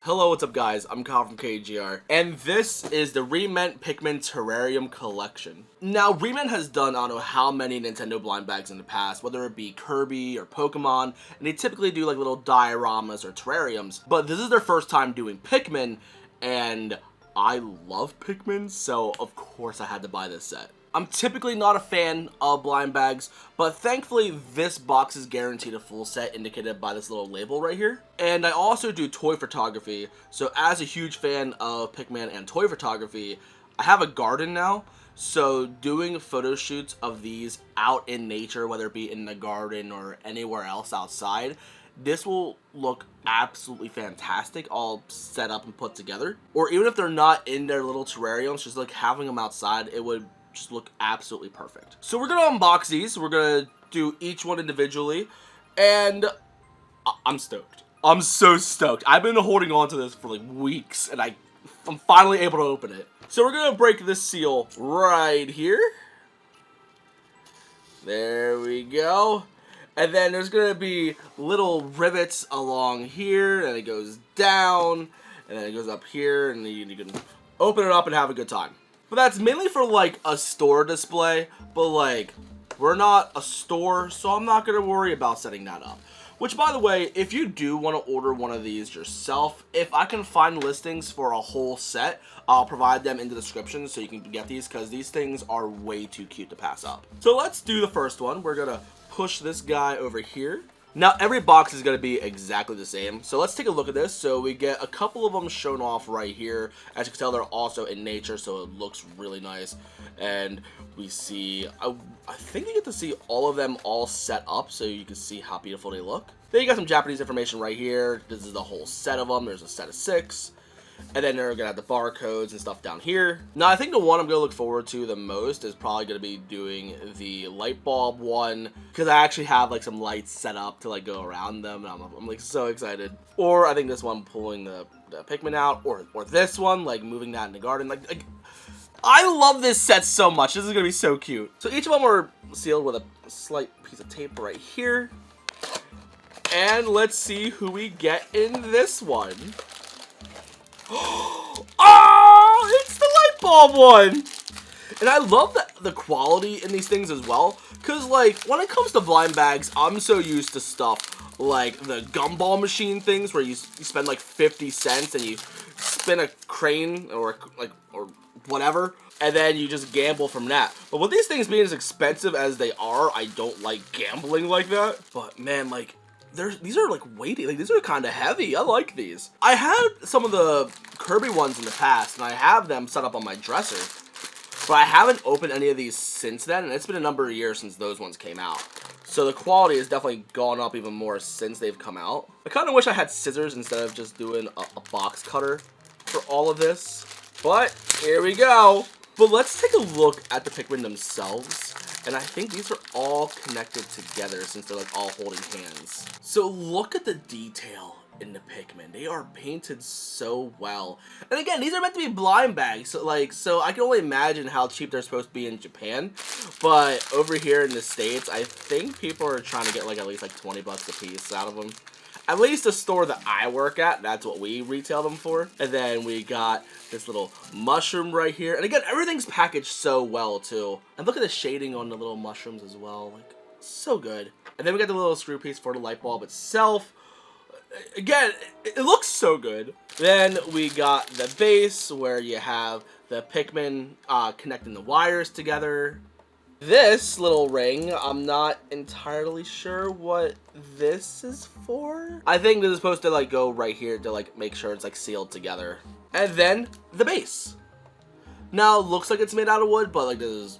Hello, what's up guys? I'm Kyle from KGR, and this is the Rement Pikmin Terrarium collection. Now, Rement has done I don't know how many Nintendo blind bags in the past, whether it be Kirby or Pokemon, and they typically do like little dioramas or terrariums, but this is their first time doing Pikmin, and I love Pikmin, so of course I had to buy this set. I'm typically not a fan of blind bags, but thankfully this box is guaranteed a full set indicated by this little label right here. And I also do toy photography, so as a huge fan of Pikmin and toy photography, I have a garden now, so doing photo shoots of these out in nature, whether it be in the garden or anywhere else outside, this will look absolutely fantastic all set up and put together. Or even if they're not in their little terrariums, just like having them outside, it would just look absolutely perfect. So we're gonna unbox these. We're gonna do each one individually, and I'm stoked. I'm so stoked. I've been holding on to this for like weeks, and I'm finally able to open it. So we're gonna break this seal right here. There we go. And then there's gonna be little rivets along here, and it goes down, and then it goes up here, and you can open it up and have a good time. But that's mainly for like a store display, but like we're not a store, so I'm not gonna worry about setting that up. Which, by the way, if you do want to order one of these yourself, if I can find listings for a whole set, I'll provide them in the description so you can get these, because these things are way too cute to pass up. So let's do the first one. We're gonna push this guy over here. Now, every box is going to be exactly the same, so let's take a look at this. So we get a couple of them shown off right here. As you can tell, they're also in nature, so it looks really nice. And we see, I think you get to see all of them all set up, so you can see how beautiful they look. Then you got some Japanese information right here. This is the whole set of them. There's a set of 6. And then they're going to have the barcodes and stuff down here. Now, I think the one I'm going to look forward to the most is probably going to be doing the light bulb one, because I actually have like some lights set up to like go around them, and I'm like so excited. Or I think this one pulling the Pikmin out, or this one like moving that in the garden. Like I love this set so much. This is going to be so cute. So each of them are sealed with a slight piece of tape right here. And let's see who we get in this one. Oh, it's the light bulb one! And I love the quality in these things as well, because like when it comes to blind bags, I'm so used to stuff like the gumball machine things where you spend like 50 cents and you spin a crane or whatever, and then you just gamble from that. But with these things being as expensive as they are, I don't like gambling like that. But man, like these are like weighty, like these are kind of heavy. I like these. I had some of the Kirby ones in the past, and I have them set up on my dresser, but I haven't opened any of these since then, and it's been a number of years since those ones came out. So the quality has definitely gone up even more since they've come out. I kind of wish I had scissors instead of just doing a box cutter for all of this, but here we go. But let's take a look at the Pikmin themselves. And I think these are all connected together since they're like all holding hands. So look at the detail in the Pikmin. They are painted so well. And again, these are meant to be blind bags. So I can only imagine how cheap they're supposed to be in Japan. But over here in the States, I think people are trying to get like at least like 20 bucks a piece out of them. At least the store that I work at, that's what we retail them for. And then we got this little mushroom right here. And again, everything's packaged so well too. And look at the shading on the little mushrooms as well. Like, so good. And then we got the little screw piece for the light bulb itself. Again, it looks so good. Then we got the base where you have the Pikmin connecting the wires together. This little ring, I'm not entirely sure what this is for. I think this is supposed to like go right here to like make sure it's like sealed together. And then the base. Now it looks like it's made out of wood, but like this is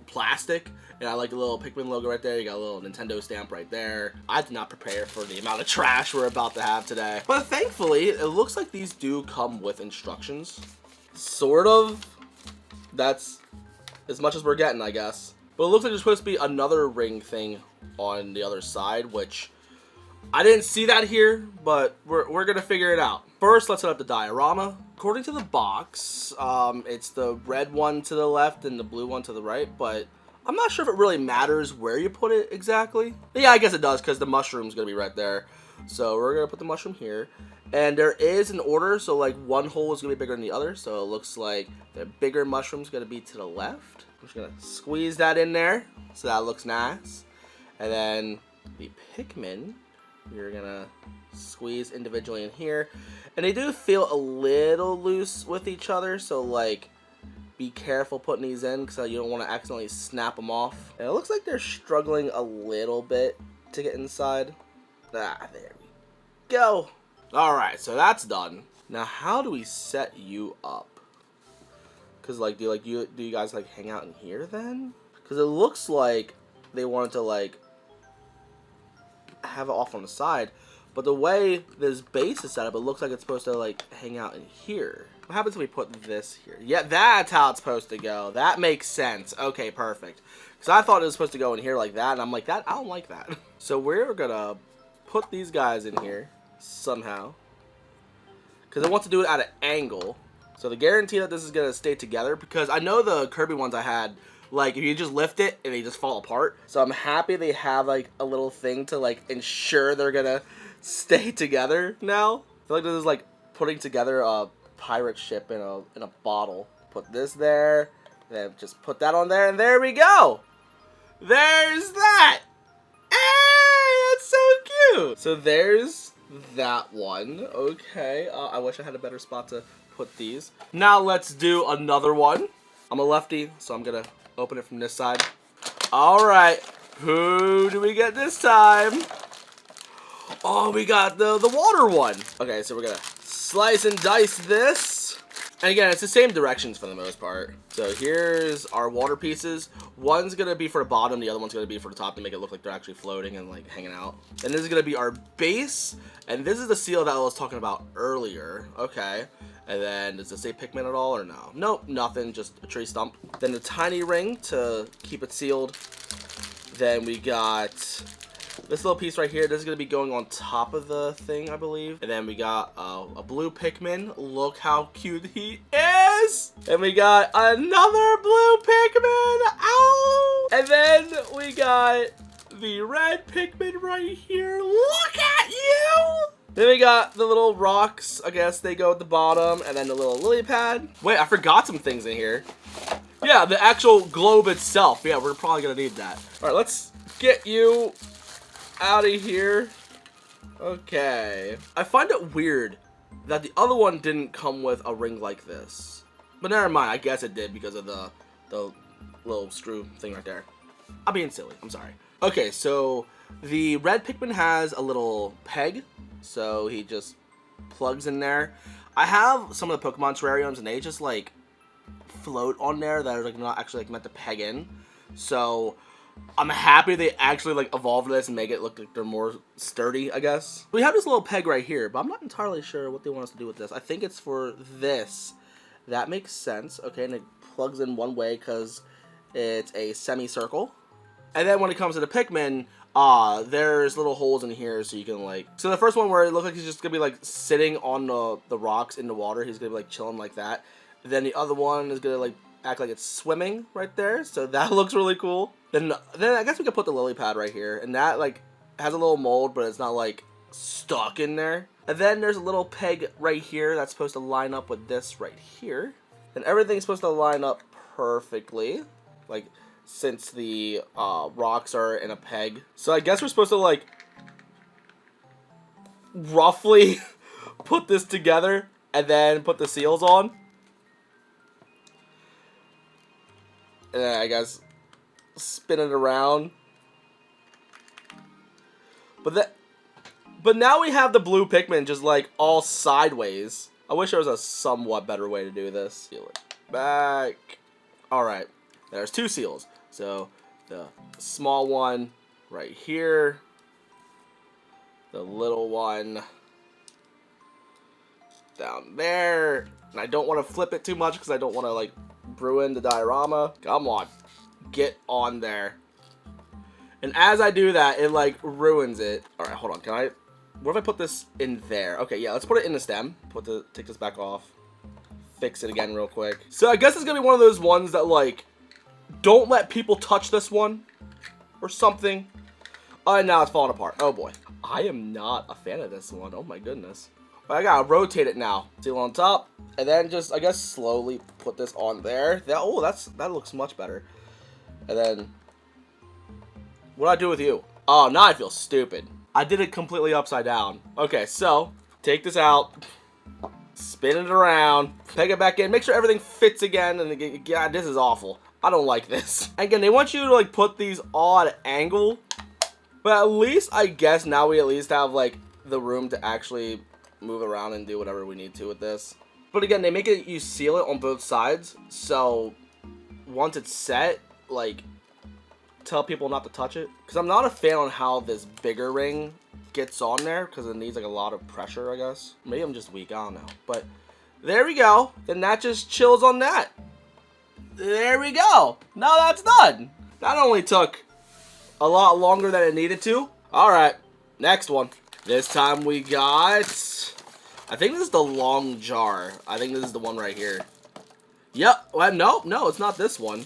plastic. And I like the little Pikmin logo right there. You got a little Nintendo stamp right there. I did not prepare for the amount of trash we're about to have today. But thankfully, it looks like these do come with instructions. Sort of. That's as much as we're getting, I guess. But it looks like there's supposed to be another ring thing on the other side, which I didn't see that here, but we're going to figure it out. First, let's set up the diorama. According to the box, it's the red one to the left and the blue one to the right, but I'm not sure if it really matters where you put it exactly. Yeah, I guess it does, because the mushroom's going to be right there. So we're going to put the mushroom here. And there is an order, so like one hole is going to be bigger than the other. So it looks like the bigger mushroom is going to be to the left. I'm just going to squeeze that in there so that looks nice. And then the Pikmin, you're going to squeeze individually in here. And they do feel a little loose with each other, so like be careful putting these in because you don't want to accidentally snap them off. And it looks like they're struggling a little bit to get inside. There we go. Alright, so that's done. Now how do we set you up? Because like do you guys like hang out in here then? Because it looks like they wanted to like have it off on the side. But the way this base is set up, it looks like it's supposed to like hang out in here. What happens if we put this here? Yeah, that's how it's supposed to go. That makes sense. Okay, perfect. Because I thought it was supposed to go in here like that, and I'm like, I don't like that. So we're gonna put these guys in here somehow. Because it wants to do it at an angle. So to guarantee that this is gonna stay together, because I know the Kirby ones I had, like if you just lift it and they just fall apart. So I'm happy they have like a little thing to like ensure they're gonna stay together now. I feel like this is like putting together a pirate ship in a bottle. Put this there, then just put that on there, and there we go. There's that. Hey, that's so cute. So there's that one. Okay, I wish I had a better spot to put these. Now let's do another one. I'm a lefty, so I'm gonna open it from this side. All right, who do we get this time? Oh, we got the water one. Okay, so we're gonna slice and dice this. And again, it's the same directions for the most part. So here's our water pieces. One's gonna be for the bottom, the other one's gonna be for the top to make it look like they're actually floating and like hanging out. And this is gonna be our base. And this is the seal that I was talking about earlier. Okay. And then, does it say Pikmin at all or no? Nope, nothing, just a tree stump. Then the tiny ring to keep it sealed. Then we got this little piece right here. This is going to be going on top of the thing, I believe. And then we got a blue Pikmin. Look how cute he is. And we got another blue Pikmin. Ow! And then we got the red Pikmin right here. Look at you! Then we got the little rocks. I guess they go at the bottom. And then the little lily pad. Wait, I forgot some things in here. Yeah, the actual globe itself. Yeah, we're probably going to need that. All right, let's get you out of here. Okay. I find it weird that the other one didn't come with a ring like this. But never mind. I guess it did because of the little screw thing right there. I'm being silly. I'm sorry. Okay, so the red Pikmin has a little peg. So he just plugs in there. I have some of the Pokemon Terrariums and they just like float on there that are like not actually like meant to peg in. So I'm happy they actually like evolved this and make it look like they're more sturdy, I guess. We have this little peg right here, but I'm not entirely sure what they want us to do with this. I think it's for this. That makes sense. Okay, and it plugs in one way because it's a semicircle. And then when it comes to the Pikmin, there's little holes in here so you can like... So the first one where it looks like he's just going to be like sitting on the rocks in the water, he's going to be like chilling like that. Then the other one is going to like act like it's swimming right there, so that looks really cool. Then I guess we could put the lily pad right here, and that like has a little mold, but it's not like stuck in there. And then there's a little peg right here that's supposed to line up with this right here. And everything's supposed to line up perfectly, like since the rocks are in a peg. So I guess we're supposed to like roughly put this together and then put the seals on. And then I guess spin it around. But now we have the blue Pikmin just like all sideways. I wish there was a somewhat better way to do this. Seal it back. Alright. There's two seals. So the small one right here. The little one down there. And I don't want to flip it too much because I don't want to like ruin the diorama. Come on. Get on there. And as I do that, it like ruins it. Alright, hold on. Can I... What if I put this in there? Okay, yeah, let's put it in the stem. Take this back off. Fix it again real quick. So I guess it's gonna be one of those ones that like, don't let people touch this one. Or something. Oh, and now it's falling apart. Oh boy. I am not a fan of this one. Oh my goodness. But I gotta rotate it now. Seal on top, and then just, I guess, slowly put this on there. That looks much better. And then, what do I do with you? Oh, now I feel stupid. I did it completely upside down. Okay, so, take this out. Spin it around, peg it back in, make sure everything fits again, and God, this is awful. I don't like this. Again, they want you to like put these all at an angle, but at least I guess now we at least have like the room to actually move around and do whatever we need to with this. But again, they make it, you seal it on both sides, so once it's set, like, tell people not to touch it. Because I'm not a fan on how this bigger ring gets on there, because it needs like a lot of pressure, I guess. Maybe I'm just weak, I don't know. But there we go. Then that just chills on that. There we go. Now that's done. That only took a lot longer than it needed to. Alright, next one. This time we got, I think this is the long jar. I think this is the one right here. Yep. Well, no, it's not this one.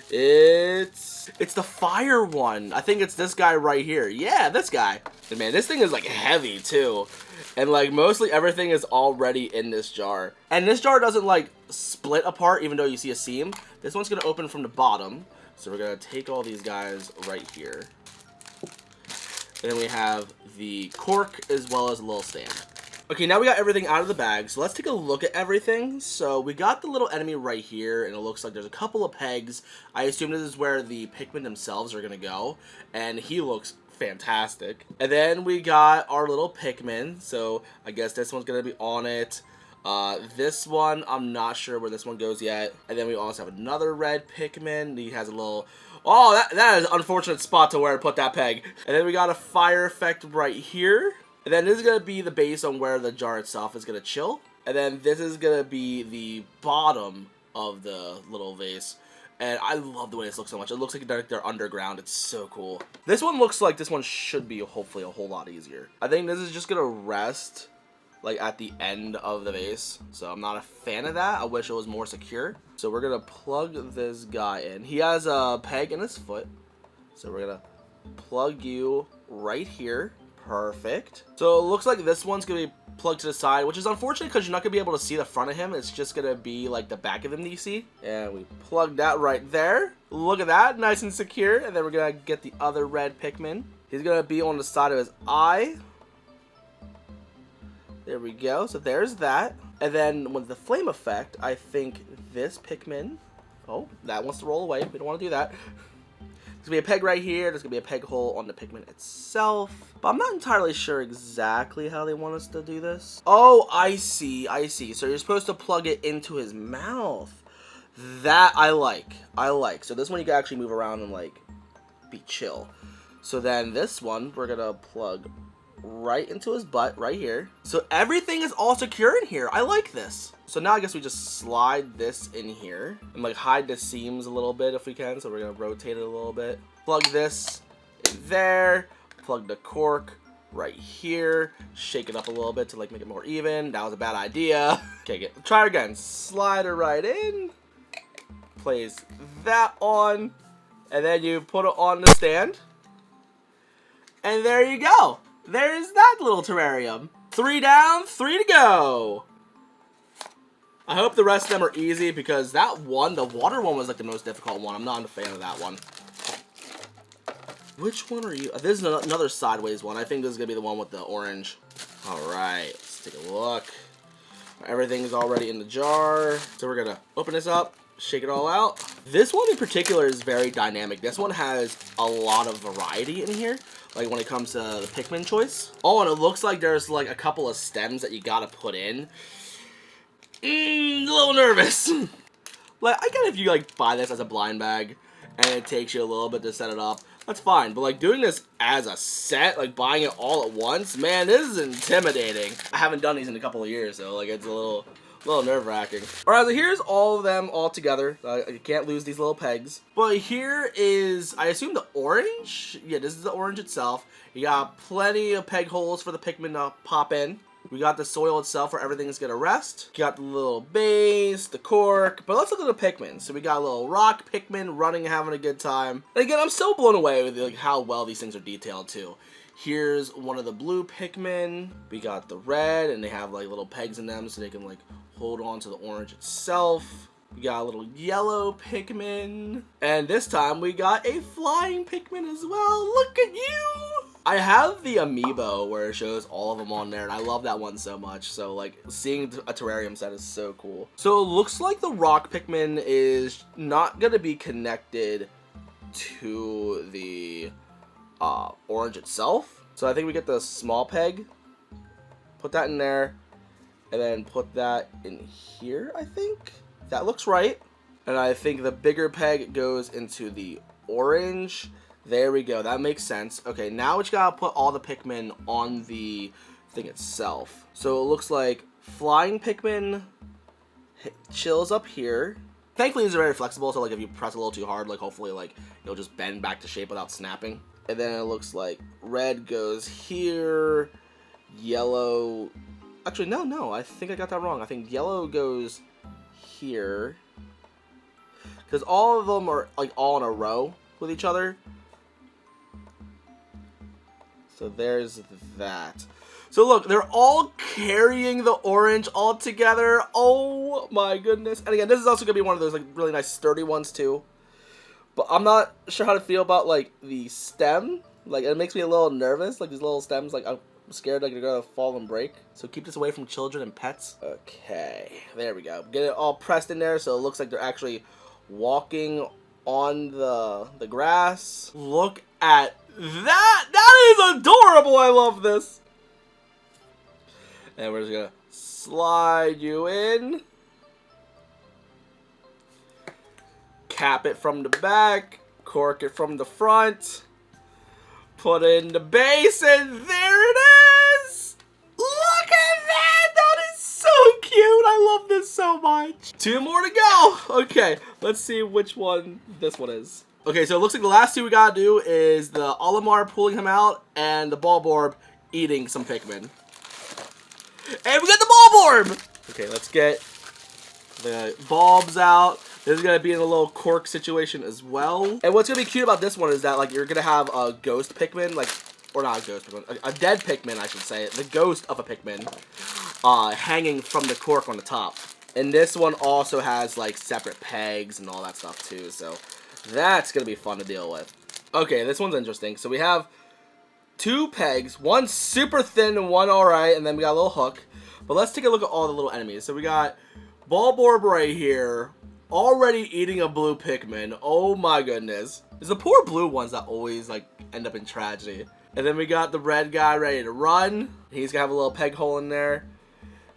It's the fire one. I think it's this guy right here. Yeah, this guy. And man, this thing is like heavy too. And like mostly everything is already in this jar. And this jar doesn't like split apart even though you see a seam. This one's going to open from the bottom. So we're going to take all these guys right here. And then we have the cork as well as a little stand. Okay, now we got everything out of the bag, so let's take a look at everything. So we got the little enemy right here, and it looks like there's a couple of pegs. I assume this is where the Pikmin themselves are going to go, and he looks fantastic. And then we got our little Pikmin, so I guess this one's going to be on it. This one, I'm not sure where this one goes yet. And then we also have another red Pikmin. He has a little... Oh, that is an unfortunate spot to where to put that peg. And then we got a fire effect right here. And then this is going to be the base on where the jar itself is going to chill. And then this is going to be the bottom of the little vase. And I love the way this looks so much. It looks like they're underground. It's so cool. This one looks like this one should be hopefully a whole lot easier. I think this is just going to rest like at the end of the vase. So I'm not a fan of that. I wish it was more secure. So we're going to plug this guy in. He has a peg in his foot. So we're going to plug you right here. Perfect. So it looks like this one's going to be plugged to the side, which is unfortunate because you're not going to be able to see the front of him. It's just going to be like the back of him that you see. And we plug that right there. Look at that. Nice and secure. And then we're going to get the other red Pikmin. He's going to be on the side of his eye. There we go. So there's that. And then with the flame effect, I think this Pikmin... Oh, that wants to roll away. We don't want to do that. There's going to be a peg right here. There's going to be a peg hole on the Pikmin itself. But I'm not entirely sure exactly how they want us to do this. Oh, I see. I see. So you're supposed to plug it into his mouth. That I like. I like. So this one you can actually move around and like be chill. So then this one we're going to plug right into his butt right here. So everything is all secure in here. I like this. So now I guess we just slide this in here and like hide the seams a little bit if we can. So we're going to rotate it a little bit. Plug this in there. Plug the cork right here. Shake it up a little bit to like make it more even. That was a bad idea. Okay, try again. Slide it right in. Place that on. And then you put it on the stand. And there you go. There's that little terrarium. 3 down, 3 to go. I hope the rest of them are easy because that one, the water one, was like the most difficult one. I'm not a fan of that one. Which one are you? This is another sideways one. I think this is going to be the one with the orange. Alright, let's take a look. Everything is already in the jar. So we're going to open this up, shake it all out. This one in particular is very dynamic. This one has a lot of variety in here. Like when it comes to the Pikmin choice. Oh, and it looks like there's like a couple of stems that you gotta put in. A little nervous. Like, I get if you like buy this as a blind bag and it takes you a little bit to set it up. That's fine. But like doing this as a set, like buying it all at once, man, this is intimidating. I haven't done these in a couple of years, so like it's a little nerve-wracking. Alright, so here's all of them all together. You can't lose these little pegs. But here is, I assume, the orange? Yeah, this is the orange itself. You got plenty of peg holes for the Pikmin to pop in. We got the soil itself where everything's gonna rest. Got the little base, the cork, but let's look at the Pikmin. So we got a little rock Pikmin running, having a good time. And again, I'm so blown away with like how well these things are detailed too. Here's one of the blue Pikmin. We got the red, and they have like little pegs in them so they can like hold on to the orange itself. We got a little yellow Pikmin. And this time we got a flying Pikmin as well. Look at you! I have the amiibo where it shows all of them on there, and I love that one so much. So like seeing a terrarium set is so cool. So it looks like the rock Pikmin is not gonna be connected to the orange itself. So I think we get the small peg, put that in there, and then put that in here, I think. That looks right. And I think the bigger peg goes into the orange. There we go. That makes sense. Okay, now we just gotta put all the Pikmin on the thing itself. So it looks like flying Pikmin chills up here. Thankfully, these are very flexible, so like if you press a little too hard, like hopefully like it'll just bend back to shape without snapping. And then it looks like red goes here, yellow. Actually, no, I think I got that wrong. I think yellow goes here, because all of them are like all in a row with each other. So there's that. So look, they're all carrying the orange all together. Oh my goodness. And again, this is also gonna be one of those like really nice sturdy ones too. But I'm not sure how to feel about like the stem. Like it makes me a little nervous. Like these little stems, like I'm scared like they're gonna fall and break. So keep this away from children and pets. Okay, there we go. Get it all pressed in there so it looks like they're actually walking on the grass. Look at that! That is adorable! I love this. And we're just gonna slide you in. Cap it from the back. Cork it from the front. Put it in the base, and there it is! Look at that! That is so cute! I love this so much. 2 more to go. Okay, let's see which one this one is. Okay, so it looks like the last 2 we gotta do is the Olimar pulling him out and the Bulborb eating some Pikmin. And we got the Bulborb! Okay, let's get the bulbs out. This is gonna be in a little cork situation as well. And what's gonna be cute about this one is that like you're gonna have a ghost Pikmin, like, or not a ghost Pikmin, a dead Pikmin, I should say, the ghost of a Pikmin, hanging from the cork on the top. And this one also has like separate pegs and all that stuff too, so that's gonna be fun to deal with. Okay, this one's interesting. So we have 2 pegs, one super thin and one alright, and then we got a little hook. But let's take a look at all the little enemies. So we got Bulborb right here, already eating a blue Pikmin. Oh my goodness. It's the poor blue ones that always like end up in tragedy. And then we got the red guy ready to run. He's gonna have a little peg hole in there.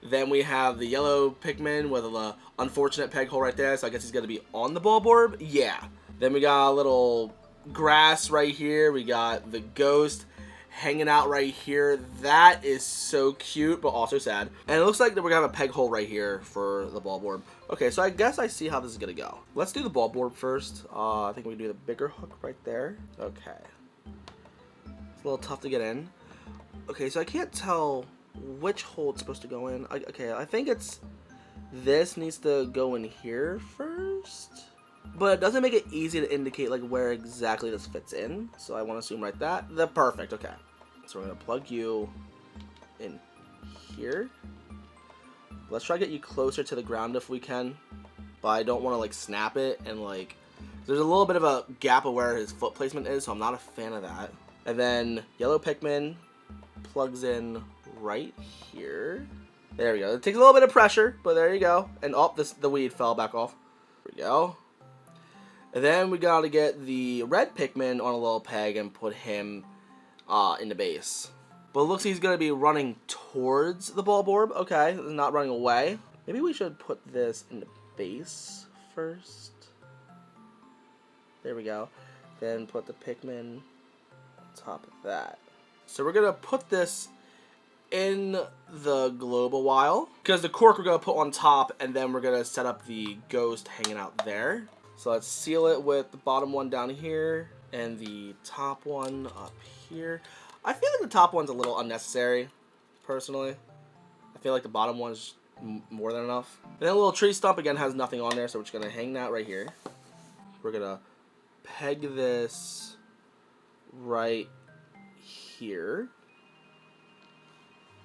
Then we have the yellow Pikmin with a unfortunate peg hole right there. So I guess he's gonna be on the Bulborb. Yeah. Then we got a little grass right here. We got the ghost hanging out right here. That is so cute, but also sad. And it looks like that we're gonna have a peg hole right here for the Bulborb. Okay, so I guess I see how this is gonna go. Let's do the Bulborb first. I think we can do the bigger hook right there. Okay. It's a little tough to get in. Okay, so I can't tell which hole it's supposed to go in. Okay, I think it's this needs to go in here first. But it doesn't make it easy to indicate like where exactly this fits in. So I want to assume right that. Perfect, okay. So we're going to plug you in here. Let's try to get you closer to the ground if we can. But I don't want to like snap it and like... There's a little bit of a gap of where his foot placement is, so I'm not a fan of that. And then yellow Pikmin plugs in right here. There we go. It takes a little bit of pressure, but there you go. And oh, the weed fell back off. There we go. And then we gotta get the red Pikmin on a little peg and put him in the base. But it looks like he's gonna be running towards the Bulborb. Okay, not running away. Maybe we should put this in the base first. There we go. Then put the Pikmin on top of that. So we're gonna put this in the globe a while, because the cork we're gonna put on top, and then we're gonna set up the ghost hanging out there. So let's seal it with the bottom one down here and the top one up here. I feel like the top one's a little unnecessary, personally. I feel like the bottom one's more than enough. And then a little tree stump, again, has nothing on there, so we're just going to hang that right here. We're going to peg this right here.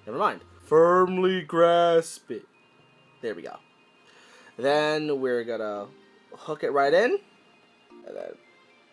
Never mind. Firmly grasp it. There we go. Then we're going to hook it right in. And then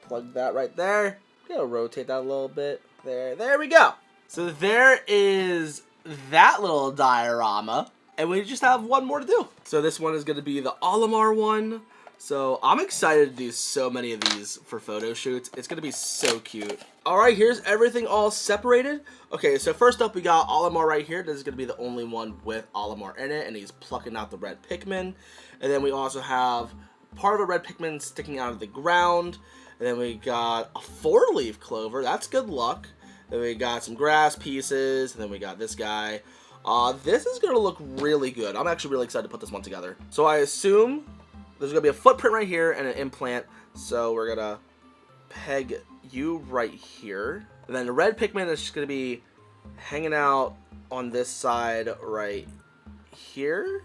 plug that right there. Gonna rotate that a little bit. There we go. So there is that little diorama. And we just have one more to do. So this one is going to be the Olimar one. So I'm excited to do so many of these for photo shoots. It's going to be so cute. Alright, here's everything all separated. Okay, so first up we got Olimar right here. This is going to be the only one with Olimar in it. And he's plucking out the red Pikmin. And then we also have part of a red Pikmin sticking out of the ground. And then we got a 4-leaf clover. That's good luck. Then we got some grass pieces. And then we got this guy. This is going to look really good. I'm actually really excited to put this one together. So I assume there's going to be a footprint right here and an implant. So we're going to peg you right here. And then the red Pikmin is just going to be hanging out on this side right here.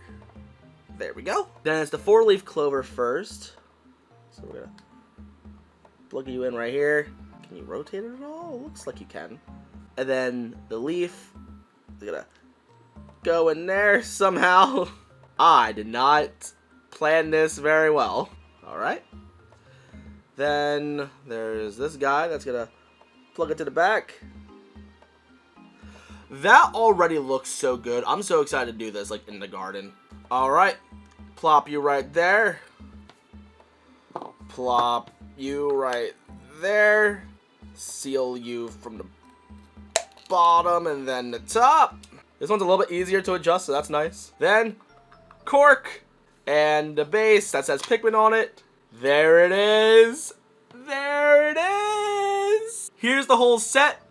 There we go. Then it's the 4-leaf clover first. So we're going to plug you in right here. Can you rotate it at all? It looks like you can. And then the leaf, we're going to go in there somehow. I did not plan this very well. Alright. Then there's this guy that's going to plug it to the back. That already looks so good. I'm so excited to do this like in the garden. Alright. Plop you right there. Plop you right there. Seal you from the bottom and then the top. This one's a little bit easier to adjust, so that's nice. Then, cork. And the base that says Pikmin on it. There it is. There it is. Here's the whole set.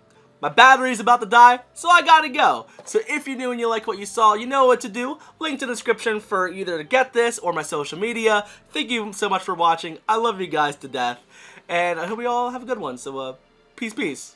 My battery's about to die, so I gotta go. So if you're new and you like what you saw, you know what to do. Link to the description for either to get this or my social media. Thank you so much for watching. I love you guys to death. And I hope you all have a good one. So, peace, peace.